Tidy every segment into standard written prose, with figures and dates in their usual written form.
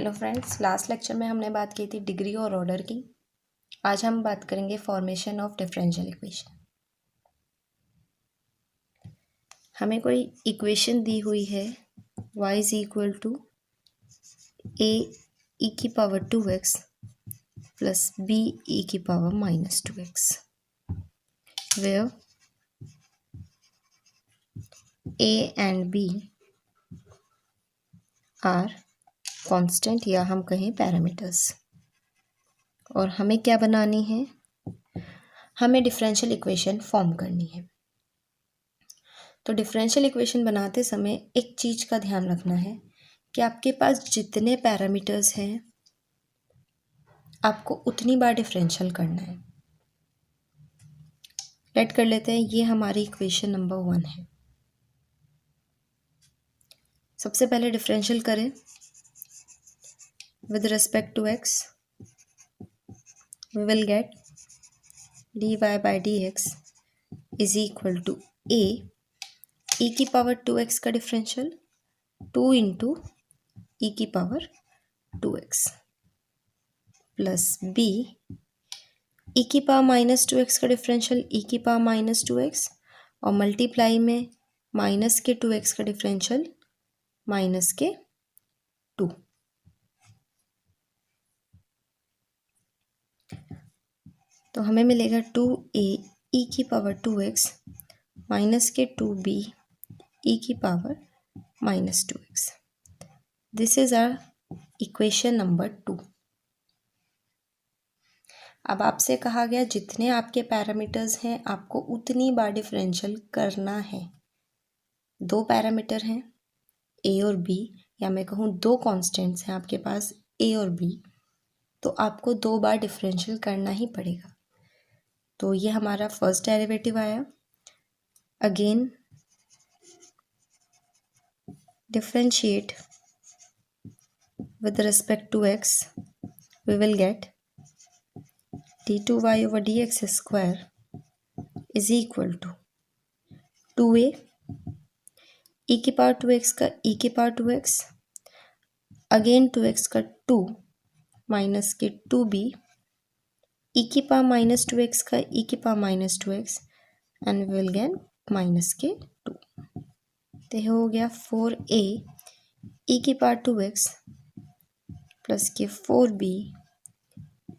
Hello friends, last lecture में हमने बात की थी डिग्री और ऑर्डर की। आज हम बात करेंगे फॉर्मेशन ऑफ डिफरेंशियल इक्वेशन। हमें कोई इक्वेशन दी हुई है y is equal to A E की power 2x plus B E की power minus 2x, where a and b are constant या हम कहें पैरामीटर्स। और हमें क्या बनानी है, हमें डिफरेंशियल इक्वेशन फॉर्म करनी है। तो डिफरेंशियल इक्वेशन बनाते समय एक चीज़ का ध्यान रखना है कि आपके पास जितने पैरामीटर्स हैं आपको उतनी बार डिफरेंशियल करना है। लेट कर लेते हैं, ये हमारी इक्वेशन नंबर 1 है। सबसे पहले डिफरेंशियल करें with respect to x, we will get dy by D x is equal to a e की पावर 2x का डिफरेंशियल 2 इंटू ई की power 2x plus b e की पावर माइनस 2x का differential ई की पावर माइनस 2x और multiply में minus के 2x का डिफरेंशियल माइनस के 2। तो हमें मिलेगा 2a ई की पावर 2x माइनस के 2b ई की power minus 2x। This is our equation number 2। अब आपसे कहा गया जितने आपके पैरामीटर्स हैं आपको उतनी बार डिफरेंशियल करना है। 2 पैरामीटर हैं a और b, या मैं कहूँ 2 कांस्टेंट्स हैं आपके पास a और b, तो आपको 2 बार डिफरेंशियल करना ही पड़ेगा। तो ये हमारा फर्स्ट डेरिवेटिव आया। Again differentiate with respect to x, we will get d2y over dx square is equal to 2a e की पावर 2x का e की पावर 2x, अगेन 2x का 2 माइनस के 2b e की पावर माइनस 2x का e की power minus 2x and we will get minus के 2। तो यह हो गया 4a e की पावर 2x प्लस के 4b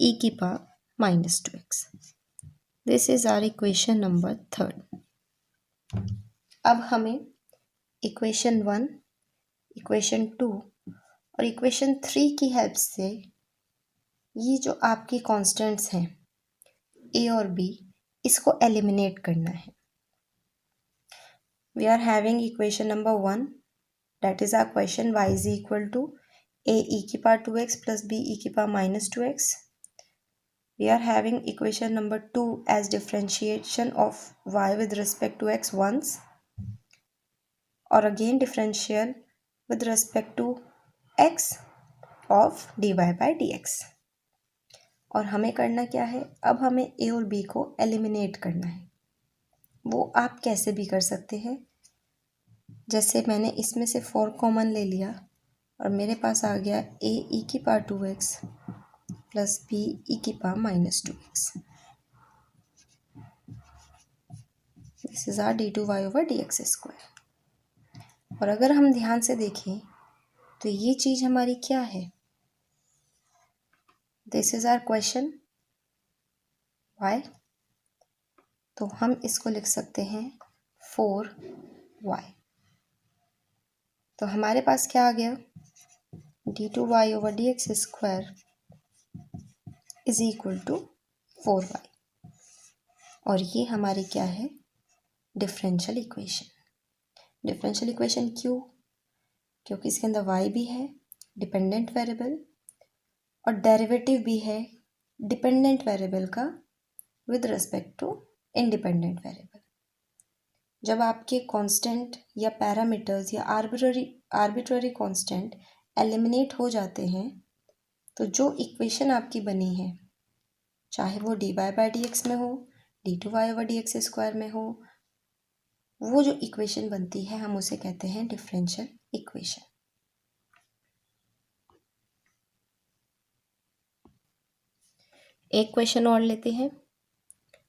ई की power minus 2x। This is our equation number 3। अब हमें इक्वेशन 1, इक्वेशन 2 और इक्वेशन 3 की हेल्प से ये जो आपकी कांस्टेंट्स हैं a और b, इसको एलिमिनेट करना है। We are having equation number 1, that is our question y is equal to a e की power 2x plus b e की power minus 2x। We are having equation number 2 as differentiation of y with respect to x once, or again differential with respect to x of dy by dx। और हमें करना क्या है, अब हमें a और b को एलिमिनेट करना है। वो आप कैसे भी कर सकते हैं, जैसे मैंने इसमें से 4 कॉमन ले लिया और मेरे पास आ गया a e की power 2x plus b e की power minus 2x। This is our d2y over dx square. और अगर हम ध्यान से देखें तो ये चीज़ हमारी क्या है, this is our question y, तो हम इसको लिख सकते हैं 4y। तो हमारे पास क्या आ गया, d2y over dx square is equal to 4y। और ये हमारी क्या है, डिफरेंशियल इक्वेशन। डिफरेंशियल इक्वेशन क्यों, क्योंकि इसके अंदर y भी है डिपेंडेंट वेरिएबल और डेरिवेटिव भी है डिपेंडेंट वेरिएबल का with respect to independent variable. जब आपके कांस्टेंट या पैरामीटर्स या आर्बिट्ररी कांस्टेंट एलिमिनेट हो जाते हैं तो जो इक्वेशन आपकी बनी है, चाहे वो dy बाई dx में हो, d2y ओवर dx स्क्वायर में हो, वो जो इक्वेशन बनती है हम उसे कहते हैं डिफरेंशियल इक्वेशन। एक क्वेश्चन और लेते हैं।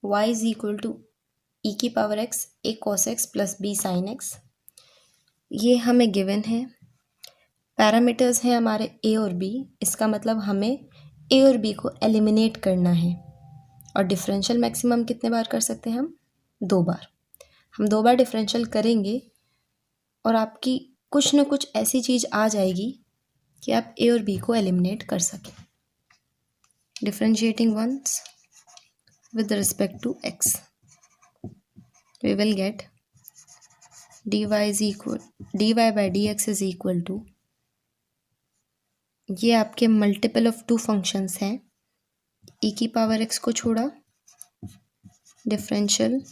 y is equal to E की power x a cos x plus b sin x। ये हमें गिवन है। पैरामीटर्स हैं हमारे a और b। इसका मतलब हमें a और b को एलिमिनेट करना है। और डिफरेंशियल मैक्सिमम कितने बार कर सकते हैं हम? 2 बार। हम 2 बार डिफरेंशियल करेंगे और आपकी कुछ न कुछ ऐसी चीज़ आ जाएगी कि आप a और b को एलिमिनेट कर सकें। Differentiating once with respect to x, we will get dy by dx is equal to, ये आपके मल्टीपल ऑफ 2 फंक्शंस हैं। e की पावर x को छोड़ा differential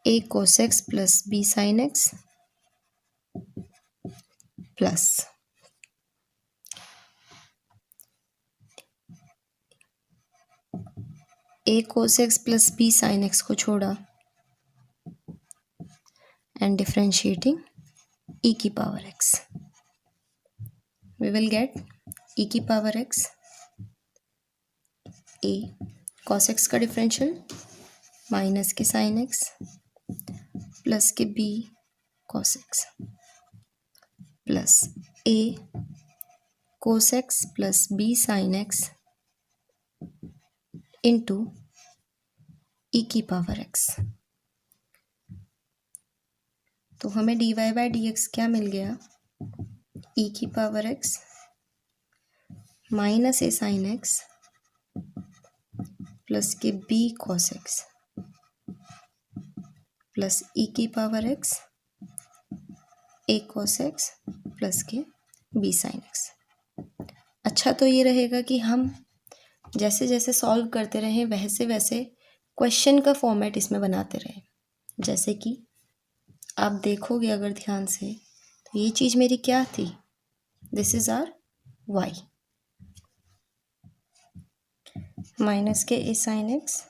a cos x plus b sin x plus a cos x plus b sin x को छोड़ा and differentiating e की power x, we will get e की power x a cos x का differential minus के sin x plus के b cos x plus a cos x plus b sin x into e की power x। तो हमें dy by D x क्या मिल गया? e की power x minus A sine x plus के b cos x plus e की power x a cos x plus के b sin x। अच्छा तो ये रहेगा कि हम जैसे जैसे सॉल्व करते रहें वैसे वैसे क्वेश्चन का फॉर्मेट इसमें बनाते रहें। जैसे कि आप देखोगे अगर ध्यान से तो ये चीज़ मेरी क्या थी? This is our y minus के a sin x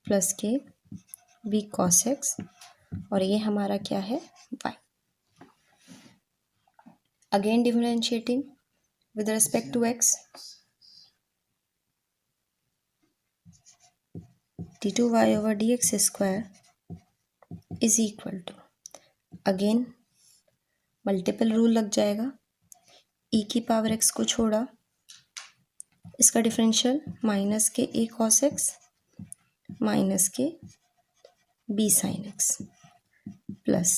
प्लस के b cos x और ये हमारा क्या है? y। Again differentiating with respect to x, d2y over dx square is equal to, again multiple rule लग जाएगा। e की पावर x को छोड़ा इसका डिफरेंशियल माइनस के a cos x माइनस के b sin x plus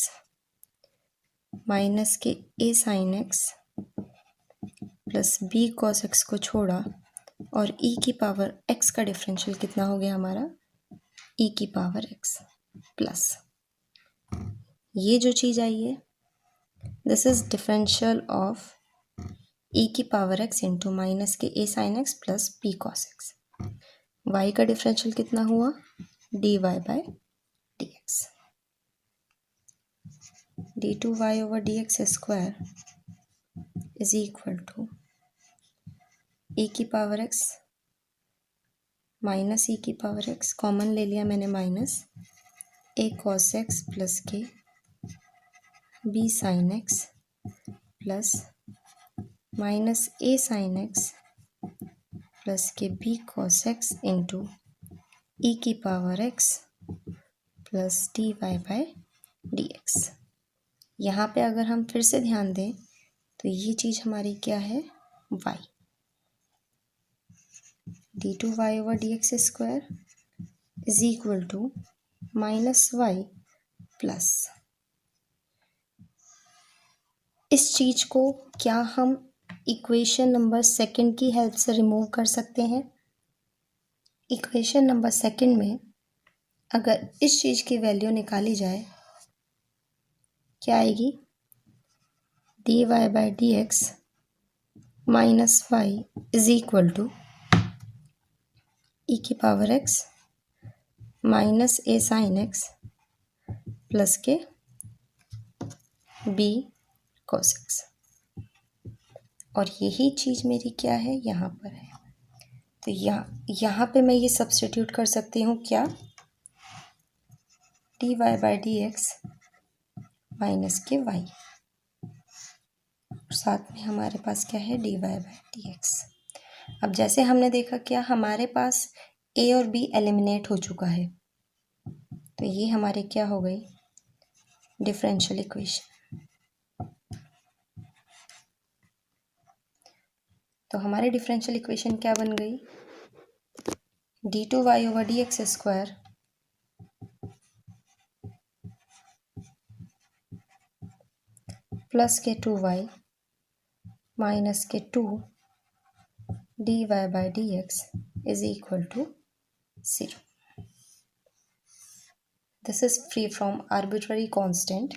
minus के a sin x plus b cos x को छोड़ा और e की पावर x का डिफरेंशियल कितना हो गया हमारा? e की पावर x प्लस ये जो चीज़ आई है this is differential of e की पावर x इंटू माइनस के a sin x plus b cos x। y का डिफरेंशियल कितना हुआ? dy by dx। d2y over dx square is equal to e की पावर x माइनस e की power x, common ले लिया मैंने minus a cos x plus के b sin x plus minus a sin x plus के b cos x into e की power x plus dy by dx। यहाँ पे अगर हम फिर से ध्यान दें तो ये चीज़ हमारी क्या है? y। d2y over dx square is equal to minus y plus, इस चीज़ को क्या हम इक्वेशन नंबर सेकंड की हेल्प से रिमूव कर सकते हैं? इक्वेशन नंबर सेकंड में अगर इस चीज़ की वैल्यू निकाली जाए क्या आएगी? dy by D X minus Y is equal to E की power x minus A sine x plus के b cos x। और यही चीज़ मेरी क्या है? यहाँ पर है। तो यहाँ पे मैं ये सब्स्टिट्यूट कर सकती हूँ क्या? dy by D X minus के y और साथ में हमारे पास क्या है? dy by D x. अब जैसे हमने देखा क्या हमारे पास ए और बी एलिमिनेट हो चुका है, तो ये हमारी क्या हो गई, डिफरेंशियल इक्वेशन। तो हमारी डिफरेंशियल इक्वेशन क्या बन गई, d2y/dx² प्लस के 2y माइनस के 2 dy/dx is equal to 0। This is free from arbitrary constant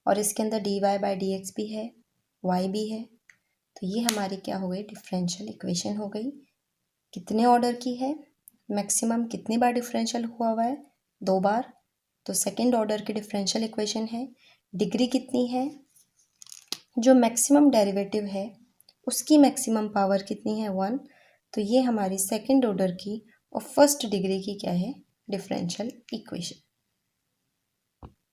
और इसके अंदर dy/dx भी है, y भी है। तो ये हमारी क्या हो गई, डिफरेंशियल इक्वेशन हो गई। कितने ऑर्डर की है, मैक्सिमम कितनी बार डिफरेंशियल हुआ है, 2 बार। तो सेकेंड ऑर्डर की डिफरेंशियल इक्वेशन है। डिग्री कितनी है, जो मैक्सिमम डेरिवेटिव है उसकी मैक्सिमम पावर कितनी है, 1। तो ये हमारी सेकेंड ऑर्डर की और फर्स्ट डिग्री की क्या है, डिफरेंशियल इक्वेशन।